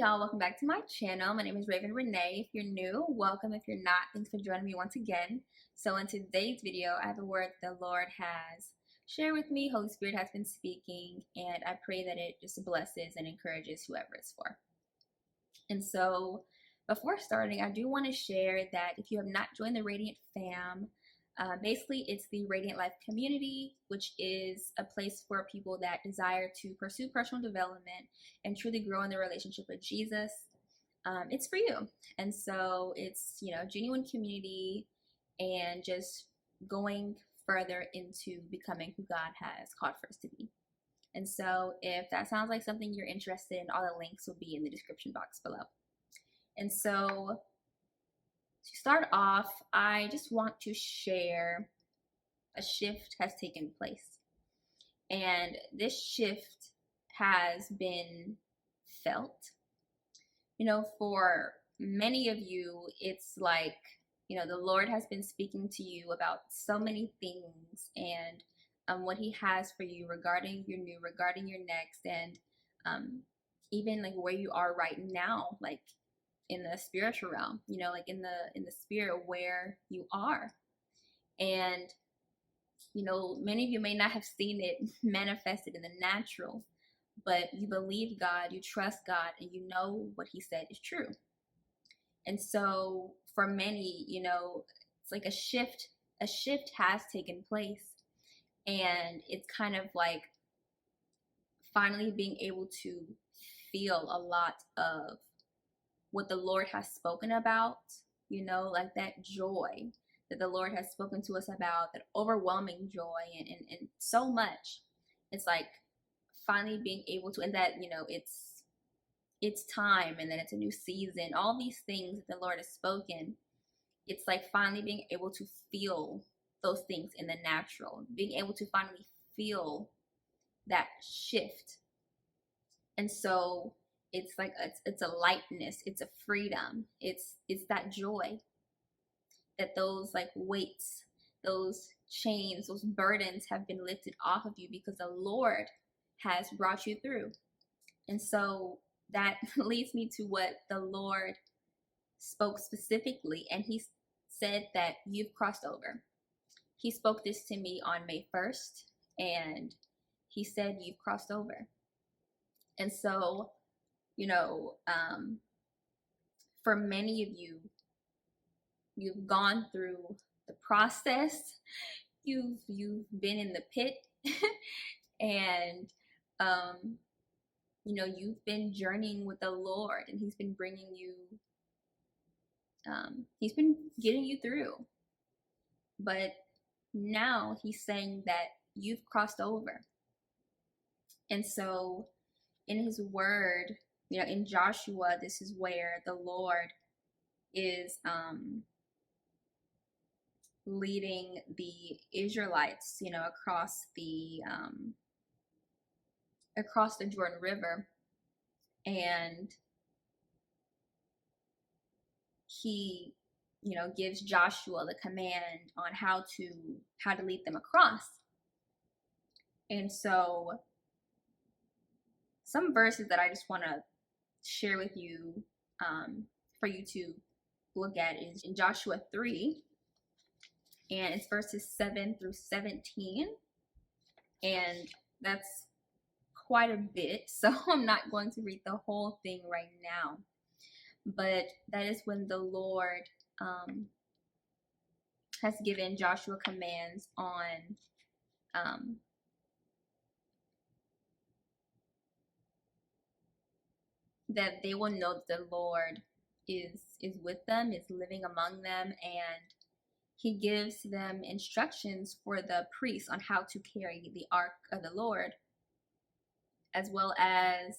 y'all, welcome back to my channel. My name is Renee. If you're new, welcome. If you're not, thanks for joining me once again. So in today's video, I have a word the Lord has shared with me. Holy Spirit has been speaking, and I pray that it just blesses and encourages whoever it's for. And so before starting, I do want to share that if you have not joined the Radiant fam, basically it's the Radiant Life community, which is a place for people that desire to pursue personal development and truly grow in their relationship with Jesus. It's for you. And so it's, genuine community and just going further into becoming who God has called for us to be. And so if that sounds like something you're interested in, all the links will be in the description box below. And so to start off, I just want to share a shift has taken place. And this shift has been felt. For many of you, it's like, the Lord has been speaking to you about so many things and what he has for you regarding your new, regarding your next, and even like where you are right now, like in the spiritual realm, like in the spirit where you are. And many of you may not have seen it manifested in the natural, but you believe God, you trust God, and you know what he said is true. And so for many, it's like a shift has taken place, and it's kind of like finally being able to feel a lot of what the Lord has spoken about, like that joy that the Lord has spoken to us about, that overwhelming joy and so much. It's like finally being able to, and that, it's time, and then it's a new season, all these things that the Lord has spoken. It's like finally being able to feel those things in the natural, being able to finally feel that shift. And so it's like it's a lightness, it's a freedom, it's that joy, that those like weights, those chains, those burdens have been lifted off of you because the Lord has brought you through. And so that leads me to what the Lord spoke specifically, and he said that you've crossed over. He spoke this to me on May 1st, and he said you've crossed over. And so for many of you, you've gone through the process, you've been in the pit, and you've been journeying with the Lord, and he's been bringing you, he's been getting you through. But now he's saying that you've crossed over. And so in his word, in Joshua, this is where the Lord is leading the Israelites, across the Jordan River, and he gives Joshua the command on how to lead them across. And so some verses that I just want to share with you for you to look at is in Joshua 3, and it's verses 7 through 17, and that's quite a bit, so I'm not going to read the whole thing right now. But that is when the Lord has given Joshua commands on that they will know that the Lord is with them, is living among them, and he gives them instructions for the priests on how to carry the ark of the Lord, as well as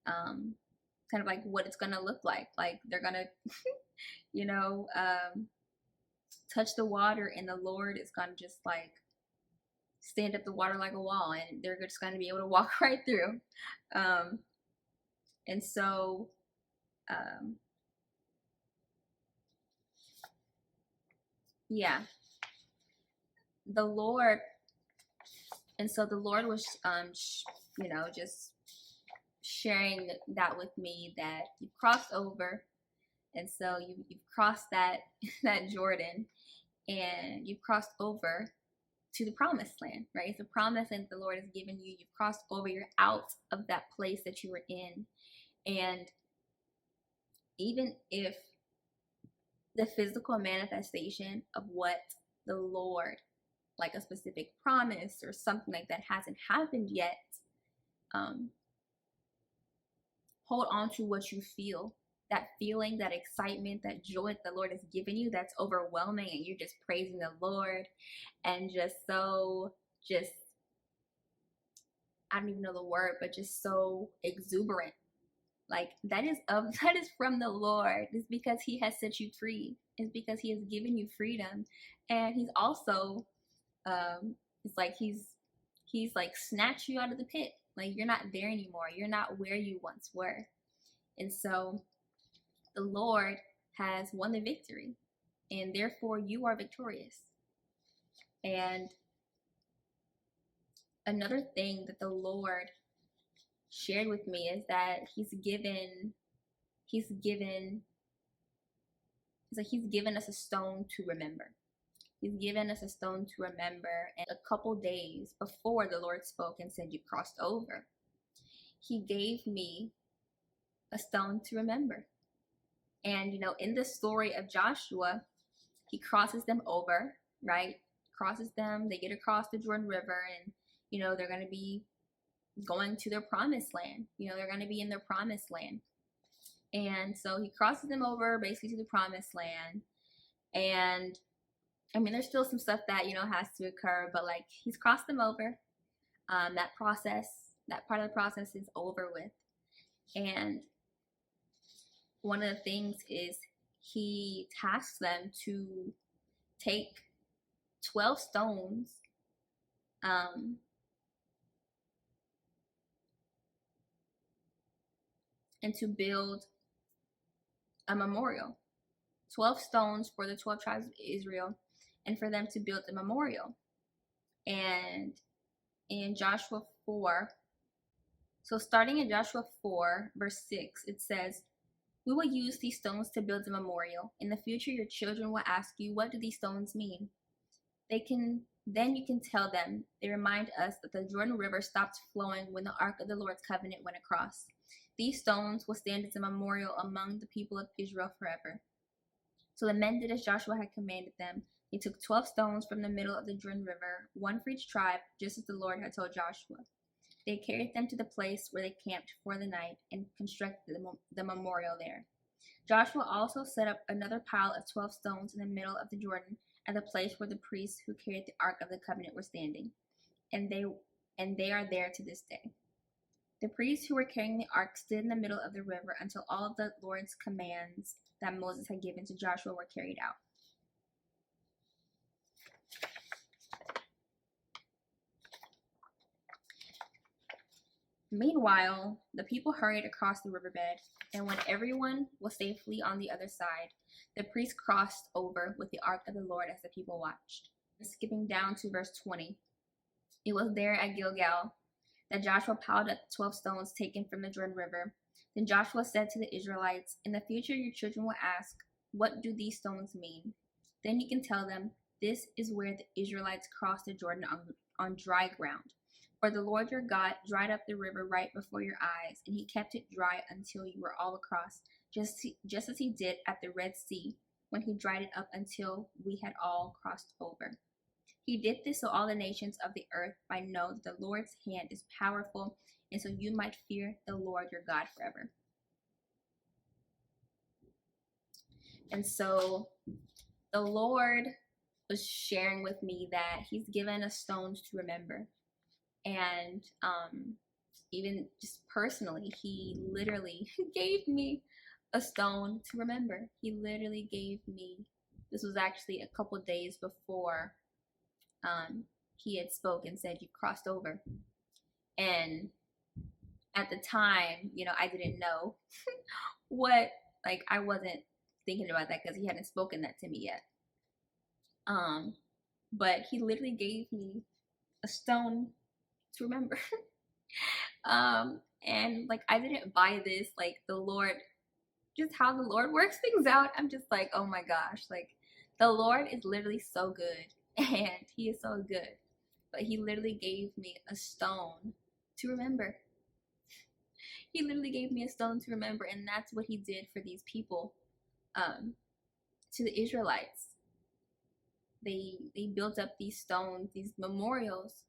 kind of like what it's going to look like. Like they're going to, touch the and the Lord is going to just like stand up the water like a wall, and they're just going to be able to walk right through. And so, the Lord, and so the Lord was, just sharing that with me, that you've crossed over. And so you've crossed that that Jordan, and you've crossed over to the promised land, right? It's a promise that the Lord has given you. You've crossed over. You're out of that place that you were in. And even if the physical manifestation of what the Lord, like a specific promise or something like that, hasn't happened yet, hold on to what you feel. That feeling, that excitement, that joy that the Lord has given you, that's overwhelming, and you're just praising the Lord and just so, just, I don't even know the word, but just so exuberant. Like that is from the Lord. It's because He has set you free. It's because He has given you freedom, and He's also, it's like He's like snatched you out of the pit. Like you're not there anymore. You're not where you once were, and so the Lord has won the victory, and therefore you are victorious. And another thing that the Lord shared with me is that He's given us a stone to remember. He's given us a stone to remember. And a couple days before the Lord spoke and said, "You crossed over," He gave me a stone to remember. And, in the story of Joshua, he crosses them over, right? Crosses them. They get across the Jordan River, and, they're going to be going to their promised land. They're going to be in their promised land. And so He crosses them over basically to the promised land. And I mean, there's still some stuff that, has to occur, but like He's crossed them over. That part of the process is over with. And one of the things is He tasks them to take 12 stones, and to build a memorial. 12 stones for the 12 tribes of Israel, and for them to build a memorial. And in Joshua 4, so starting in Joshua 4, verse 6, it says, "We will use these stones to build a memorial. In the future, your children will ask you, 'What do these stones mean?' Then you can tell them, 'They remind us that the Jordan River stopped flowing when the Ark of the Lord's covenant went across. These stones will stand as a memorial among the people of Israel forever.' So the men did as Joshua had commanded them. They took 12 stones from the middle of the Jordan River, one for each tribe, just as the Lord had told Joshua. They carried them to the place where they camped for the night and constructed the memorial there. Joshua also set up another pile of 12 stones in the middle of the Jordan at the place where the priests who carried the Ark of the Covenant were standing, and they are there to this day. The priests who were carrying the ark stood in the middle of the river until all of the Lord's commands that Moses had given to Joshua were carried out." Meanwhile, the people hurried across the riverbed, and when everyone was safely on the other side, the priests crossed over with the ark of the Lord as the people watched. Skipping down to verse 20, it was there at Gilgal that Joshua piled up 12 stones taken from the Jordan River. Then Joshua said to the Israelites, "In the future your children will ask, 'What do these stones mean?' Then you can tell them, 'This is where the Israelites crossed the Jordan on dry ground. For the Lord your God dried up the river right before your eyes, and He kept it dry until you were all across, just as He did at the Red Sea, when He dried it up until we had all crossed over. He did this so all the nations of the earth might know that the Lord's hand is powerful, and so you might fear the Lord your God forever.'" And so the Lord was sharing with me that He's given us stones to remember. And even just personally, He literally gave me a stone to remember. He literally gave me, this was actually a couple days before He had spoken, said, "You crossed over." And at the time, I didn't know what, like, I wasn't thinking about that because He hadn't spoken that to me yet. But He literally gave me a stone to remember. And like, I didn't buy this, like the Lord, just how the Lord works things out. I'm just like, oh my gosh, like the Lord is literally so good and he is so good. But he literally gave me a stone to remember. He literally gave me a stone to remember, and that's what he did for these people, to the Israelites. They built up these stones, these memorials,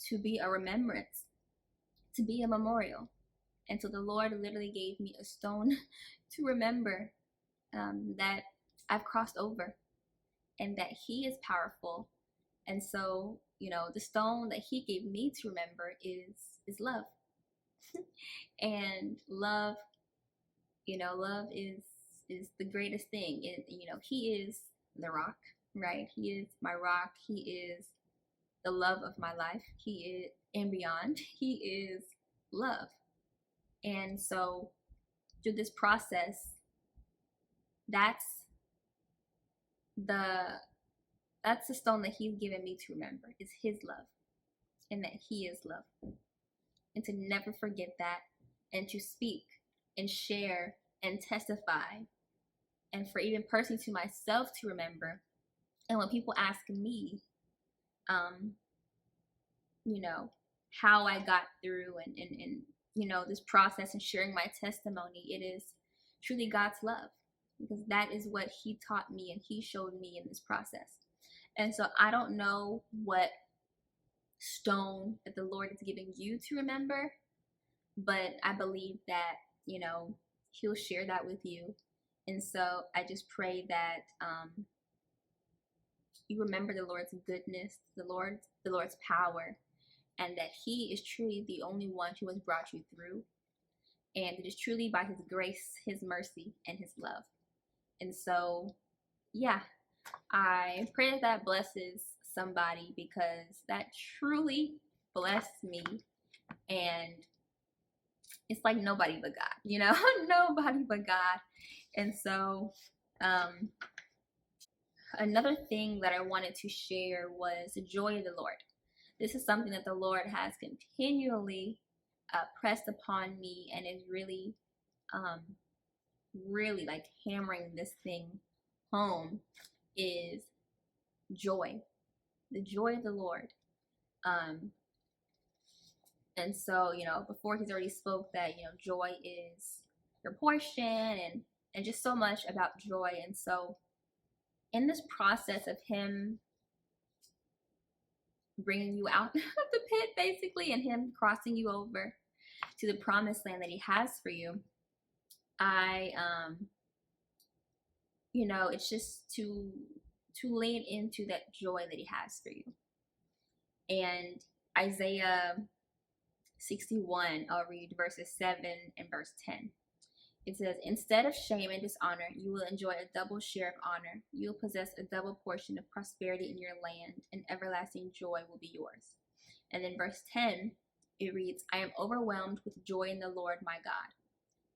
to be a remembrance, to be a memorial. And so the Lord literally gave me a stone to remember, that I've crossed over and that he is powerful. And so, the stone that he gave me to remember is love. And love, love is the greatest thing. He is the rock, right? He is my rock. He is the love of my life. He is, and beyond, he is love. And so through this process, that's the stone that he's given me to remember, is his love, and that he is love. And to never forget that, and to speak and share and testify, and for even personally to myself to remember. And when people ask me, how I got through and this process and sharing my testimony, it is truly God's love, because that is what he taught me and he showed me in this process. And so I don't know what stone that the Lord is giving you to remember, but I believe that, he'll share that with you. And so I just pray that you remember the Lord's goodness, the Lord's power, and that he is truly the only one who has brought you through. And it is truly by his grace, his mercy, and his love. And so, yeah, I pray that blesses somebody, because that truly blessed me. And it's like nobody but God, nobody but God. And so, another thing that I wanted to share was the joy of the Lord. This is something that the Lord has continually pressed upon me, and is really, really like hammering this thing home, is joy, the joy of the Lord. And so, before he's already spoke that, joy is your portion, and just so much about joy. And so in this process of him bringing you out of the pit, basically, and him crossing you over to the promised land that he has for you, I, it's just to lean into that joy that he has for you. And Isaiah 61, I'll read verses 7 and verse 10. It says, instead of shame and dishonor, you will enjoy a double share of honor. You will possess a double portion of prosperity in your land, and everlasting joy will be yours. And then verse 10, it reads, I am overwhelmed with joy in the Lord my God,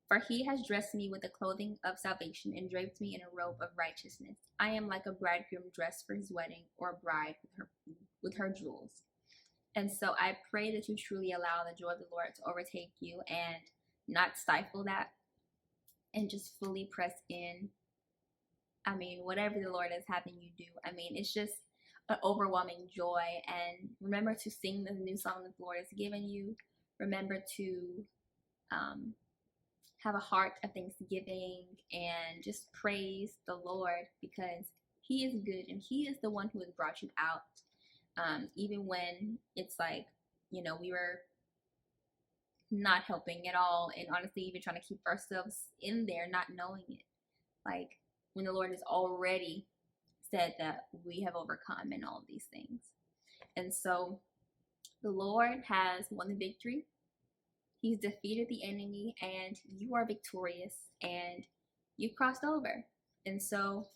for he has dressed me with the clothing of salvation and draped me in a robe of righteousness. I am like a bridegroom dressed for his wedding, or a bride with her jewels. And so I pray that you truly allow the joy of the Lord to overtake you, and not stifle that, and just fully press in. Whatever the Lord is having you do, it's just an overwhelming joy. And remember to sing the new song that the Lord has given you. Remember to have a heart of thanksgiving, and just praise the Lord, because he is good, and he is the one who has brought you out. Even when it's like, we were not helping at all, and honestly even trying to keep ourselves in there, not knowing it, like when the Lord has already said that we have overcome and all of these things. And so the Lord has won the victory. He's defeated the enemy, and you are victorious, and you've crossed over. And so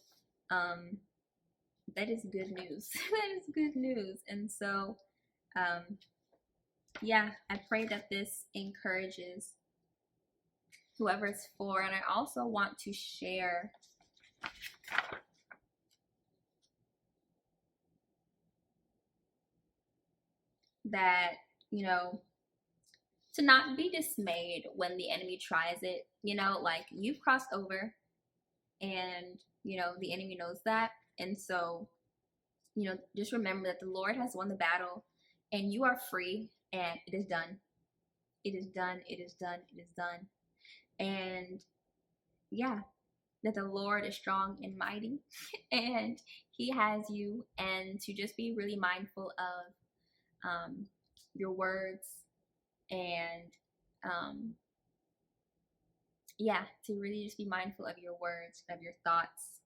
that is good news. That is good news. And so yeah, I pray that this encourages whoever it's for. And I also want to share that, to not be dismayed when the enemy tries it. You know, like you've crossed over, and you know the enemy knows that. And so, you know, just remember that the Lord has won the battle, and you are free, and it is done. It is done. It is done. It is done. And yeah, that the Lord is strong and mighty and he has you, and to just be really mindful of your words, and um, yeah, to really just be mindful of your words, of your thoughts,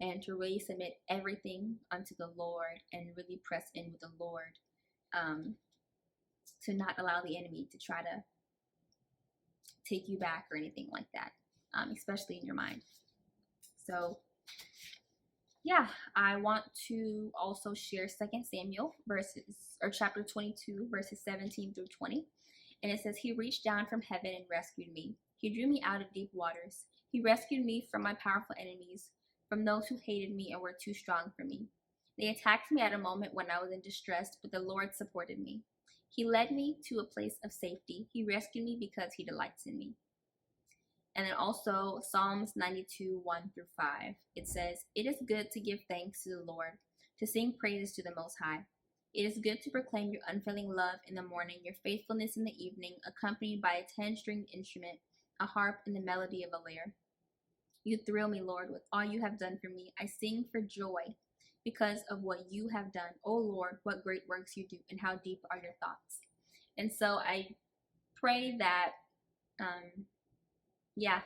and to really submit everything unto the Lord and really press in with the Lord, um, to not allow the enemy to try to take you back or anything like that, especially in your mind. So yeah, I want to also share 2 Samuel chapter 22 verses 17 through 20. And it says, "He reached down from heaven and rescued me. He drew me out of deep waters. He rescued me from my powerful enemies, from those who hated me and were too strong for me. They attacked me at a moment when I was in distress, but the Lord supported me. He led me to a place of safety. He rescued me because he delights in me." And then also Psalms 92, 1 through 5. It says, "It is good to give thanks to the Lord, to sing praises to the Most High. It is good to proclaim your unfailing love in the morning, your faithfulness in the evening, accompanied by a 10-stringed instrument, a harp, and the melody of a lyre. You thrill me, Lord, with all you have done for me. I sing for joy because of what you have done. Oh Lord, what great works you do, and how deep are your thoughts." And so I pray that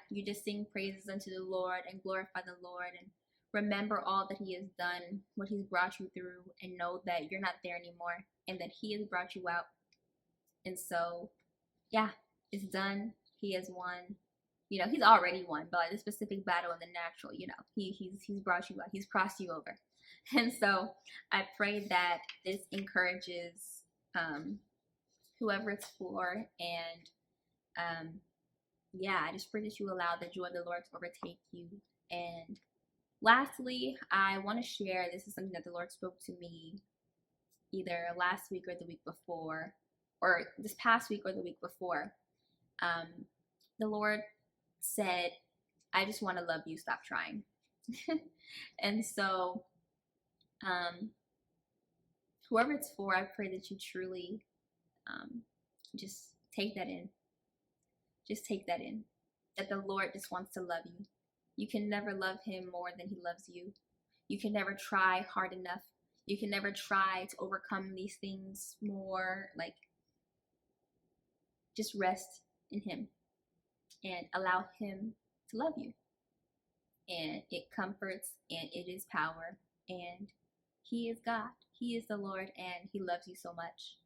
you just sing praises unto the Lord and glorify the Lord and remember all that he has done, what he's brought you through, and know that you're not there anymore and that he has brought you out. And so, yeah, it's done. He has won. You know, he's already won, but like the specific battle in the natural, you know, he's brought you out. He's crossed you over. And so I pray that this encourages whoever it's for, and I just pray that you allow the joy of the Lord to overtake you. And lastly, I want to share, this is something that the Lord spoke to me either last week or the week before, or this past week or the week before. The Lord said, "I just want to love you, stop trying." And so, whoever it's for, I pray that you truly just take that in. Just take that in. That the Lord just wants to love you. You can never love him more than he loves you. You can never try hard enough. You can never try to overcome these things more. Like, just rest in him and allow him to love you. And it comforts and it is power. And he is God. He is the Lord, and he loves you so much.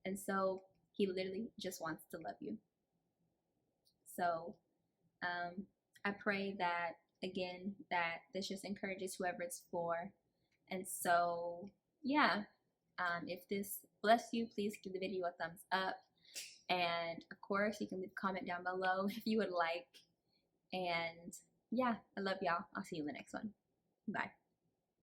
And so he literally just wants to love you. So I pray that, again, that this just encourages whoever it's for. And so, yeah, if this blessed you, please give the video a thumbs up. And of course, you can leave a comment down below if you would like. And yeah, I love y'all. I'll see you in the next one. Bye.